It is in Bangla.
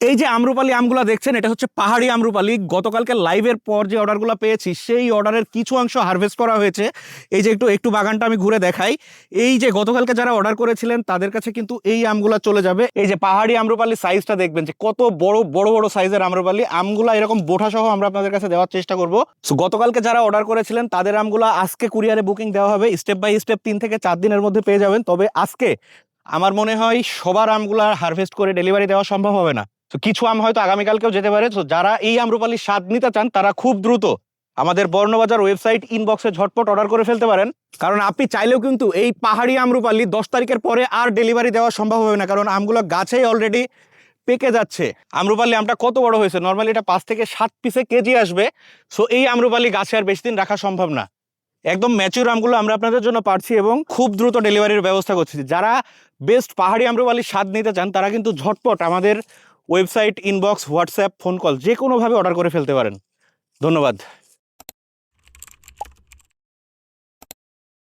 এই যে আম্রপালি আমগুলো দেখছেন, এটা হচ্ছে পাহাড়ি আম্রপালি। গতকালকে লাইভের পর যে অর্ডারগুলো পেয়েছি সেই অর্ডারের কিছু অংশ হারভেস্ট করা হয়েছে। এই যে একটু একটু বাগানটা আমি ঘুরে দেখাই। এই যে গতকালকে যারা অর্ডার করেছিলেন তাদের কাছে কিন্তু এই আমগুলা চলে যাবে। এই যে পাহাড়ি আম্রপালি সাইজটা দেখবেন যে কত বড় বড় বড় সাইজের আম্রপালি। আমগুলা এরকম বোঠা সহ আমরা আপনাদের কাছে দেওয়ার চেষ্টা করব। সো গতকালকে যারা অর্ডার করেছিলেন তাদের আমগুলা আজকে কুরিয়ারে বুকিং দেওয়া হবে। স্টেপ বাই স্টেপ 3 থেকে 4 দিনের মধ্যে পেয়ে যাবেন। তবে আজকে আমার মনে হয় সবার আমগুলা হারভেস্ট করে ডেলিভারি দেওয়া সম্ভব হবে না। তো কিছু আম হয়তো আগামীকালকেও যেতে পারে। তো যারা এই আম্রপালির স্বাদ নিতে চান তারা খুব দ্রুত আমাদের বর্ণবাজার ওয়েবসাইট ইনবক্সে ঝটপট অর্ডার করে ফেলতে পারেন। কারণ আপনি চাইলেও কিন্তু এই পাহাড়ি আম্রপালি 10 তারিখের পরে আর ডেলিভারি দেওয়া সম্ভব হবে না, কারণ আমগুলো গাছেই অলরেডি পেকে যাচ্ছে। আম্রপালি আমটা কত বড় হয়েছে, নর্মালি এটা 5 থেকে 7 পিসে কেজি আসবে। সো এই আম্রপালি গাছে আর বেশি দিন রাখা সম্ভব না। একদম ম্যাচিউর আমগুলো আমরা আপনাদের জন্য পাচ্ছি এবং খুব দ্রুত ডেলিভারির ব্যবস্থা করছি। যারা বেস্ট পাহাড়ি আম্রপালির স্বাদ নিতে চান তারা কিন্তু ঝটপট আমাদের website, inbox, WhatsApp, phone call যে কোনোভাবে অর্ডার করে ফেলতে পারেন। ধন্যবাদ।